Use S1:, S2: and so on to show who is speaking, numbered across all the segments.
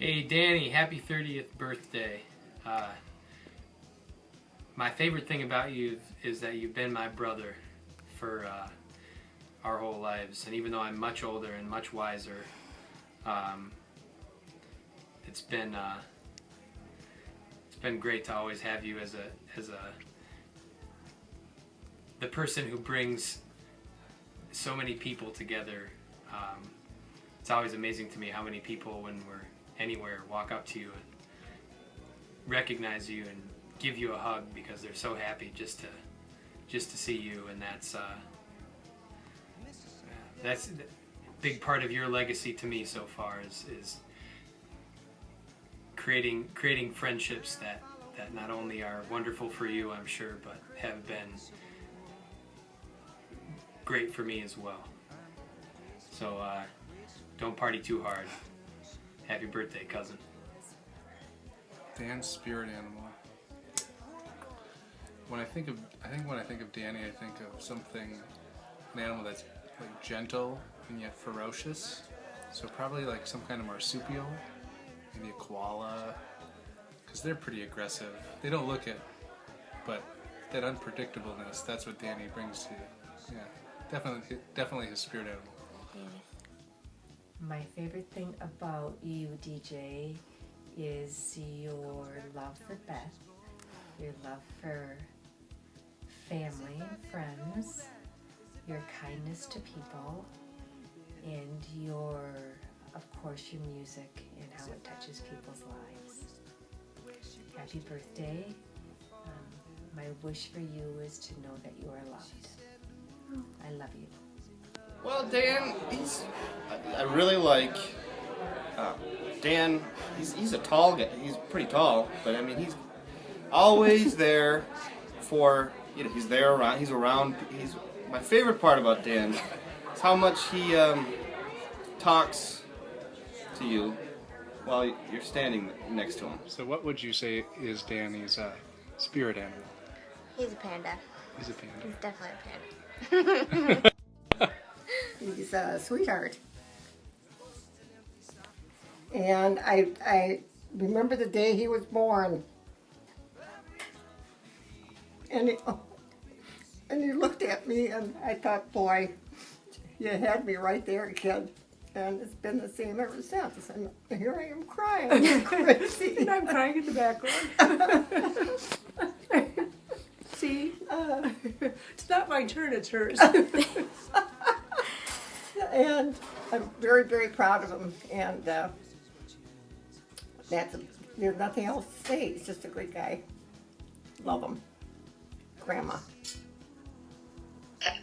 S1: Hey Danny, happy 30th birthday. My favorite thing about you is that you've been my brother for our whole lives, and even though I'm much older and much wiser, it's been great to always have you as the person who brings so many people together. It's always amazing to me how many people, when we're anywhere, walk up to you and recognize you and give you a hug because they're so happy just to see you. And that's a big part of your legacy to me so far is creating friendships that not only are wonderful for you, I'm sure, but have been great for me as well. So don't party too hard. Happy birthday, cousin.
S2: Dan's spirit animal. When I think of Danny, I think of an animal that's like gentle and yet ferocious. So probably like some kind of marsupial, maybe a koala, because they're pretty aggressive. They don't look it, but that unpredictableness, that's what Danny brings to you. Yeah, definitely his spirit animal.
S3: My favorite thing about you, DJ, is your love for Beth, your love for family and friends, your kindness to people, and of course, your music and how it touches people's lives. Happy birthday. My wish for you is to know that you are loved. I love you.
S4: Well, Dan, I really like Dan. He's a tall guy. He's pretty tall, but I mean, he's always there for, he's there around. He's around. My favorite part about Dan is how much he talks to you while you're standing next to him.
S2: So what would you say is Danny's spirit animal?
S5: He's a panda.
S2: He's a panda.
S5: He's definitely a panda.
S6: He's a sweetheart. And I remember the day he was born. And he looked at me and I thought, boy, you had me right there, kid. And it's been the same ever since. And here I am crying. I'm crazy.
S3: And I'm crying in the background. See? It's not my turn, it's hers.
S6: And I'm very, very proud of him. And there's nothing else to say. He's just a good guy. Love him. Grandma.
S7: Okay.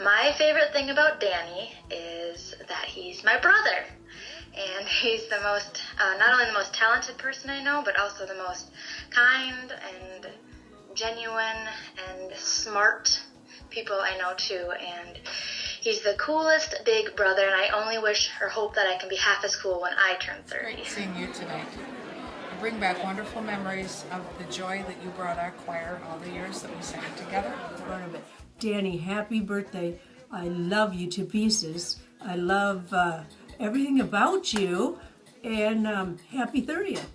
S7: My favorite thing about Danny is that he's my brother. And he's the most, not only the most talented person I know, but also the most kind and genuine and smart people I know too. And he's the coolest big brother, and I only wish or hope that I can be half as cool when I turn 30.
S8: Great seeing you tonight. You bring back wonderful memories of the joy that you brought our choir all the years that we sang together.
S9: Part of it. Danny, happy birthday. I love you to pieces. I love everything about you, and happy 30th.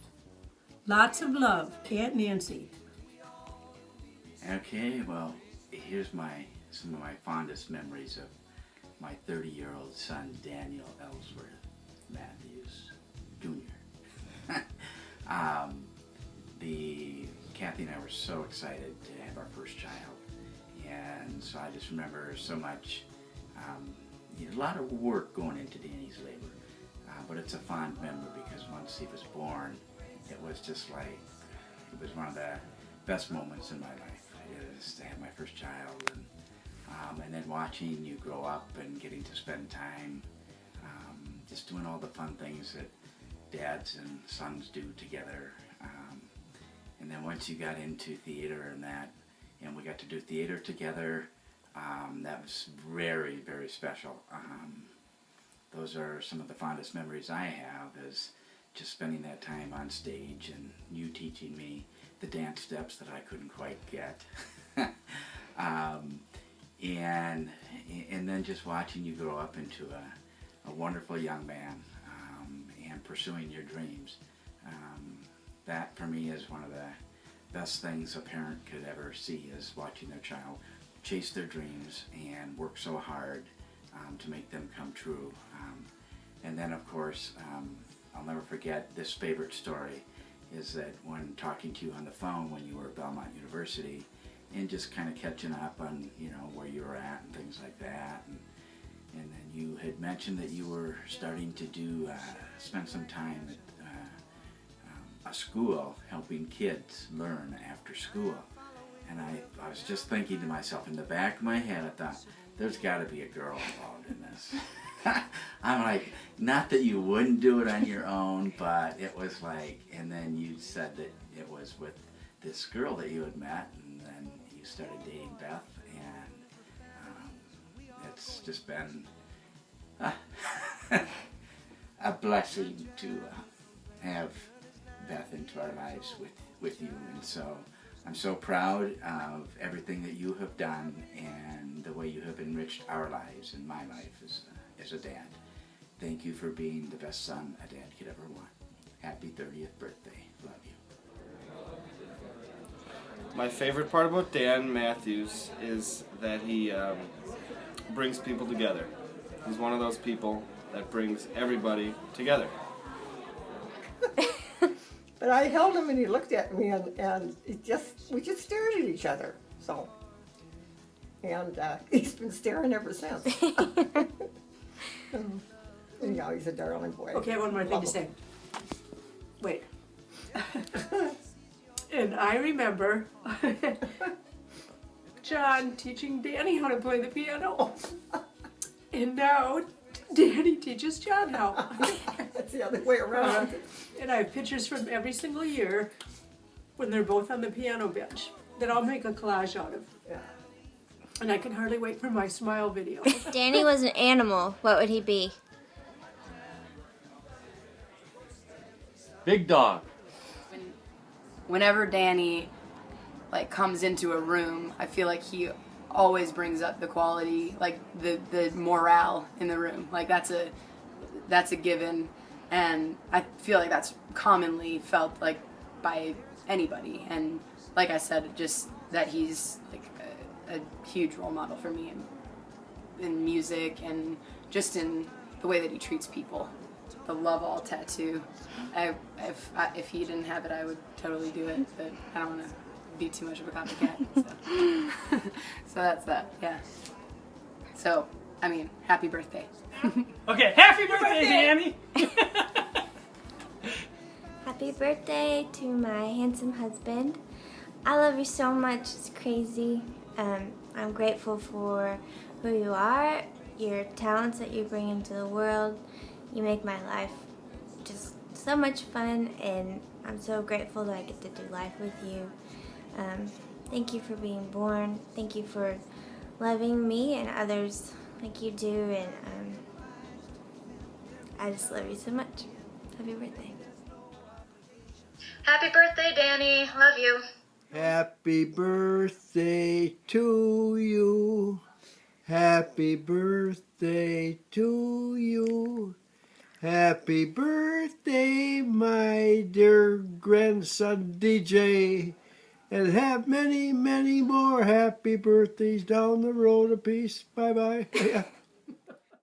S9: Lots of love. Aunt Nancy.
S10: Okay, well, here's some of my fondest memories of my 30-year-old son, Daniel Ellsworth Matthews, Jr. Kathy and I were so excited to have our first child, and so I just remember so much, a lot of work going into Danny's labor, but it's a fond memory because once he was born, it was just like, it was one of the best moments in my life, is to have my first child, and then watching you grow up and getting to spend time just doing all the fun things that dads and sons do together. And then once you got into theater and we got to do theater together, that was very, very special. Those are some of the fondest memories I have, is just spending that time on stage and you teaching me the dance steps that I couldn't quite get. And then just watching you grow up into a wonderful young man, and pursuing your dreams. That for me is one of the best things a parent could ever see, is watching their child chase their dreams and work so hard to make them come true. And then of course, I'll never forget this favorite story, is that when talking to you on the phone when you were at Belmont University and just kind of catching up on, you know, where you were at and things like that. And then you had mentioned that you were starting to do, spend some time at a school helping kids learn after school. And I was just thinking to myself, in the back of my head, I thought, there's got to be a girl involved in this. I'm like, not that you wouldn't do it on your own, but it was like, and then you said that it was with this girl that you had met, and then you started dating Beth, and it's just been a blessing to have Beth into our lives with you. And so I'm so proud of everything that you have done and the way you have enriched our lives and my life as a dad. Thank you for being the best son a dad could ever want. Happy 30th birthday. Love you.
S4: My favorite part about Dan Matthews is that he brings people together. He's one of those people that brings everybody together.
S6: But I held him and he looked at me and we just stared at each other. So, and he's been staring ever since. Anyhow, he's a darling boy.
S9: Okay, one more thing to say. Wait. And I remember John teaching Danny how to play the piano. And now Danny teaches John how.
S6: That's the other way around.
S9: And I have pictures from every single year when they're both on the piano bench that I'll make a collage out of.
S6: Yeah.
S9: And I can hardly wait for my smile video.
S5: If Danny was an animal, what would he be?
S1: Big dog.
S11: Whenever Danny comes into a room, I feel like he always brings up the quality, like the morale in the room. Like that's a given, and I feel like that's commonly felt like by anybody. And like I said, just that he's like a huge role model for me in music and just in the way that he treats people. The Love All tattoo. If he didn't have it, I would totally do it, but I don't want to be too much of a copycat. So, so that's that. Yeah. So, I mean, happy birthday.
S1: Okay, happy birthday, Danny!
S5: Happy birthday to my handsome husband. I love you so much. It's crazy. I'm grateful for who you are, your talents that you bring into the world. You make my life just so much fun, and I'm so grateful that I get to do life with you. Thank you for being born. Thank you for loving me and others like you do, and I just love you so much. Happy birthday.
S7: Happy birthday, Danny. Love you.
S12: Happy birthday to you. Happy birthday to you. Happy birthday, my dear grandson DJ. And have many, many more happy birthdays down the road. A peace. Bye-bye.